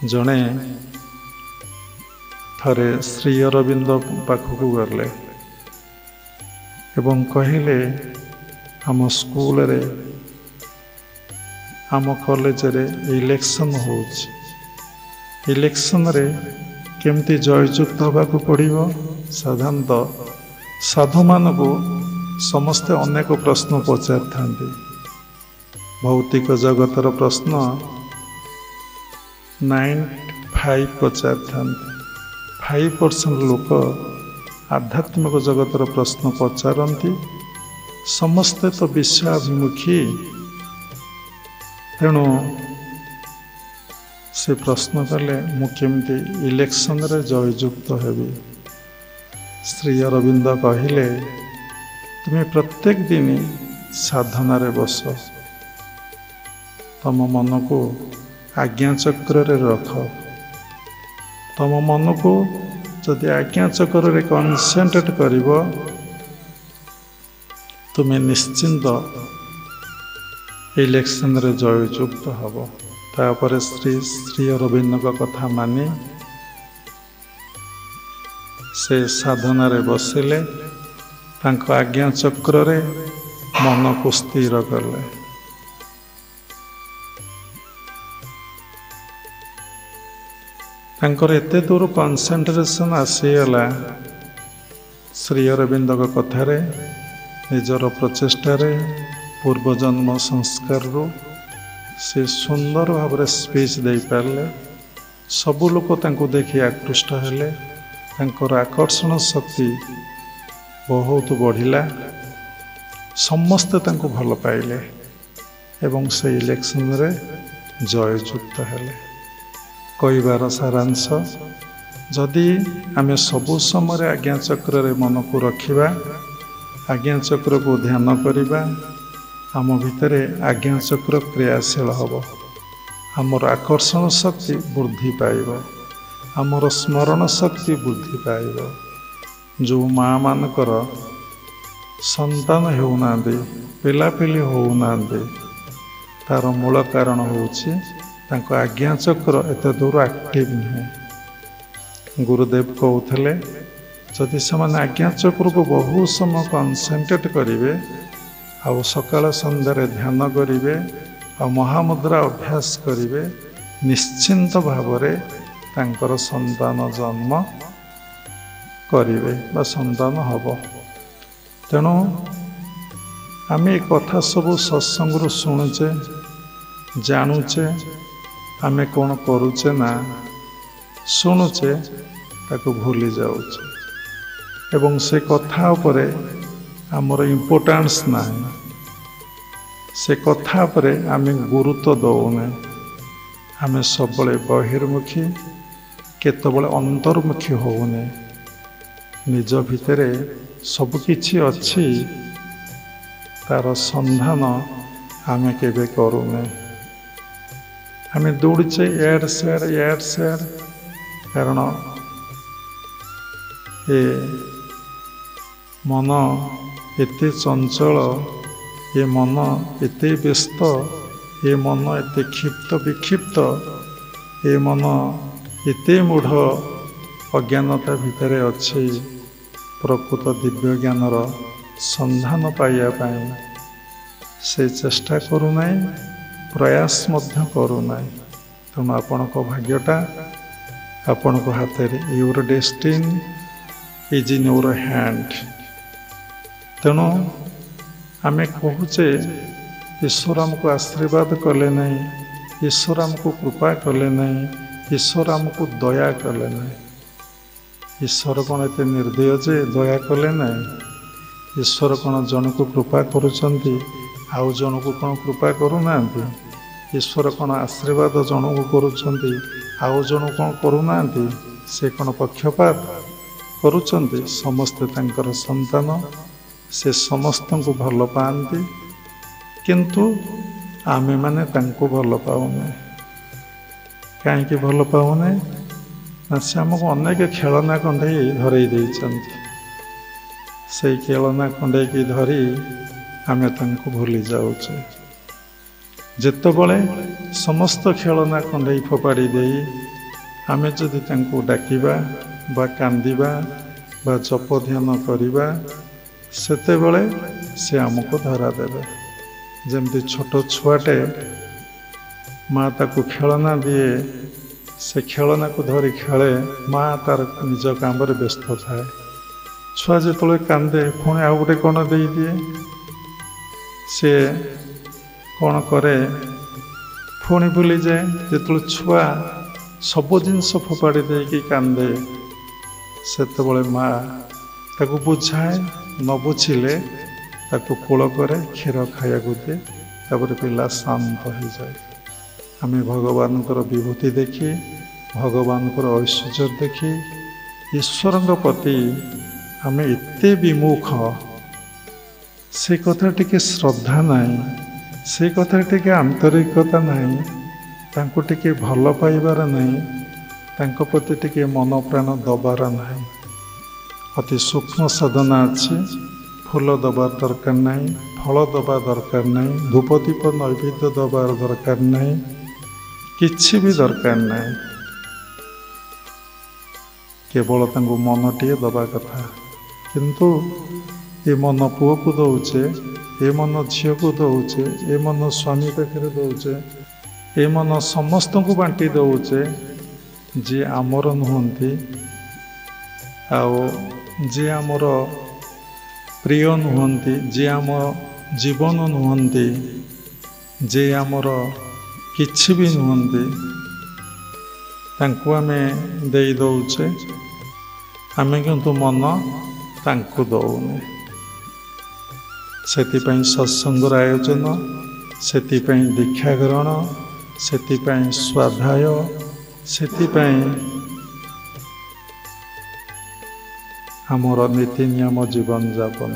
जड़े थरे श्री अरविंद पाखक गले एवं कहले आम स्कूल रे आम कॉलेज रे इलेक्शन हो इलेक्शन रे केमती जययुक्त होगाक पड़ो। साधारणतः साधु मान को समस्ते अनेक प्रश्न पचार था। भौतिक जगतर प्रश्न 95 पचार था। 5% लोक आध्यात्मिक जगतर प्रश्न पचारती। समस्ते तो विषयाभिमुखी, तेणु से प्रश्न कले मुझे इलेक्शन रे जययुक्त हेबी। श्री अरविंद कहले तुम्हें प्रत्येक दिन साधना रे बस, तम मन को आज्ञा चक्र रे रख। तम मन को जदि आज्ञा चक्र रे कंसंट्रेट करिव तुम्हें निश्चिंत इलेक्शन रे जययुक्त हब। तापर श्री अरविंद कथा मानी से साधना रे बसिले, तांको आज्ञा चक्र रे मन को स्थिर कले। तांकर एते दूर कंसंट्रेशन आसीगला श्री अरविंद कथारे, निजर प्रचेष्टारे पूर्वजन्म संस्कार रू से सुंदर भाव स्पीच दे पारे। सबू लोक तांको देखि आकृष्ट हेले, तांकर आकर्षण शक्ति बहुत बढ़िला। समस्ते तांको भल पाइले एवं से इलेक्शन रे जययुक्त हेले। कहबार सारांश, जदि आमे सबु समय आज्ञा चक्र रे मन को रखिबा, आज्ञा चक्र को ध्यान करिबा, आम भितरे आज्ञा चक्र क्रियाशील हब। आमर आकर्षण शक्ति वृद्धि पाइब, आमर स्मरण शक्ति वृद्धि पाइब। जो माँ मानकर संतान होना पिलापिली होना, तार मूल कारण होची तांको आज्ञा चक्र एते दूर एक्टिव नुहे। गुरुदेव कहते जदि से आज्ञा चक्र को बहुत समय कंसंट्रेट करेंगे, आउ सकाल संध्यारे ध्यान करेंगे, आ महामुद्रा अभ्यास करेंगे, निश्चिंत भावरे तांकर संतान जन्म करेंगे बा संतान हब। तेणु आम कथा सब सत्संग शुणुचे जानुचे, आमे कौन करुचे ना शुणुचे ताको भूली जाऊचे एवं से कथा उपरे आमर इम्पोर्टेंस ना, से कथा उपरे आमे गुरुत्व दौने। आमे सबले बहिर्मुखी केतबले अंतर्मुखी होने। निज भितरे सबकिछि अच्छी, तार संधान आमे केबे करूने। आमे दौड़चे याड सेयाड, कारण ए मन एते चंचल, ये मन एते व्यस्त, ये मन एते क्षिप्त विक्षिप्त, ये मन एते मूढ़ अज्ञानता भितरे अच्छी। प्रकृत दिव्य ज्ञानर संधान पाइया पाई से चेष्टा करूना, प्रयास मध्य करूना। तेणु आपण भाग्यटा आपण हाथ में, your destine is in your hand. तेणु आमे कहूचे ईश्वर आमको आशीर्वाद कले नहीं, ईश्वर आमको कृपा कले नहीं, ईश्वर आमको दया कले नहीं। ईश्वर कौन एत निर्दय जे दया कले नहीं? ईश्वर कौन जन को कृपा करुचंती आउ जन को कौन कृपा करूना? ईश्वर कौन आशीर्वाद जन को करुचंती आउ जन कौन करूना? से कौन पक्षपात करुचंती? समस्ते तांकर संतान, से समस्त को भल पाती, किंतु आमे माने तांको भल पाऊने। कहीं भल पाऊने ना, से आमको अनेक खेलना कंडे धरई देइचंती। से खेलना कंडे की धरी आमे तांको भूली जाउचे। जेतेबेले समस्त खेलना कंडे फोपाड़ी देई ଆମେ ଯଦି ତାଙ୍କୁ ଡାକିବା ବା କାନ୍ଦିବା ବା ଜପ ଧ୍ୟାନ କରିବା ସେତେବେଳେ ସେ ଆମକୁ ଧରା ଦେବେ। ଯେମିତି ଛୋଟ ଛୁଆଟେ ମା ତାକୁ ଖେଳନା ଦିଏ, ସେ ଖେଳନାକୁ ଧରି ଖେଳେ, ମା ତାର ନିଜ କାମରେ ବ୍ୟସ୍ତ ଥାଏ। ଛୁଆ ଯେତେବେଳେ କାନ୍ଦେ ପୁଣି ଆଉ ଗୋଟେ କ'ଣ ଦେଇଦିଏ, ସେ କ'ଣ କରେ ପୁଣି ଭୁଲିଯାଏ। ଯେତେବେଳେ ଛୁଆ ସବୁ ଜିନିଷ ଫୋପାଡ଼ି ଦେଇକି କାନ୍ଦେ ସେତେବେଳେ ମା ତାକୁ ବୁଝାଏ, ନ ବୁଝିଲେ ତାକୁ କୋଳ କରେ, କ୍ଷୀର ଖାଇବାକୁ ଦିଏ, ତାପରେ ପିଲା ଶାନ୍ତ ହେଇଯାଏ। ଆମେ ଭଗବାନଙ୍କର ବିଭୂତି ଦେଖି, ଭଗବାନଙ୍କର ଐଶ୍ୱର୍ଯ୍ୟ ଦେଖି ଈଶ୍ୱରଙ୍କ ପ୍ରତି ଆମେ ଏତେ ବିମୁଖ, ସେ କଥା ଟିକେ ଶ୍ରଦ୍ଧା ନାହିଁ, ସେ କଥା ଟିକେ ଆନ୍ତରିକତା ନାହିଁ, ତାଙ୍କୁ ଟିକେ ଭଲ ପାଇବାର ନାହିଁ, ତାଙ୍କ ପ୍ରତି ଟିକେ ମନ ପ୍ରାଣ ଦେବାର ନାହିଁ। ଅତି ସୂକ୍ଷ୍ମ ସାଧନା ଅଛି। ଫୁଲ ଦେବା ଦରକାର ନାହିଁ, ଫଳ ଦେବା ଦରକାର ନାହିଁ, ଧୂପ ଦୀପ ନୈବେଦ୍ୟ ଦେବାର ଦରକାର ନାହିଁ, କିଛି ବି ଦରକାର ନାହିଁ। କେବଳ ତାଙ୍କୁ ମନଟିଏ ଦେବା କଥା। କିନ୍ତୁ ଏ ମନ ପୁଅକୁ ଦେଉଛେ, ଏ ମନ ଝିଅକୁ ଦେଉଛେ, ଏ ମନ ସ୍ୱାମୀ ପାଖରେ ଦେଉଛେ, ଏ ମନ ସମସ୍ତଙ୍କୁ ବାଣ୍ଟି ଦେଉଛେ, ଯିଏ ଆମର ନୁହନ୍ତି ଆଉ ଯିଏ ଆମର ପ୍ରିୟ ନୁହନ୍ତି, ଯିଏ ଆମ ଜୀବନ ନୁହନ୍ତି, ଯିଏ ଆମର କିଛି ବି ନୁହନ୍ତି, ତାଙ୍କୁ ଆମେ ଦେଇ ଦେଉଛେ। ଆମେ କିନ୍ତୁ ମନ ତାଙ୍କୁ ଦେଉନି। ସେଥିପାଇଁ ସତ୍ସଙ୍ଗର ଆୟୋଜନ, ସେଥିପାଇଁ ଦୀକ୍ଷା ଗ୍ରହଣ, ସେଥିପାଇଁ ସ୍ୱାଧ୍ୟାୟ, ସେଥିପାଇଁ ଆମର ନୀତି ନିୟମ ଜୀବନଯାପନ।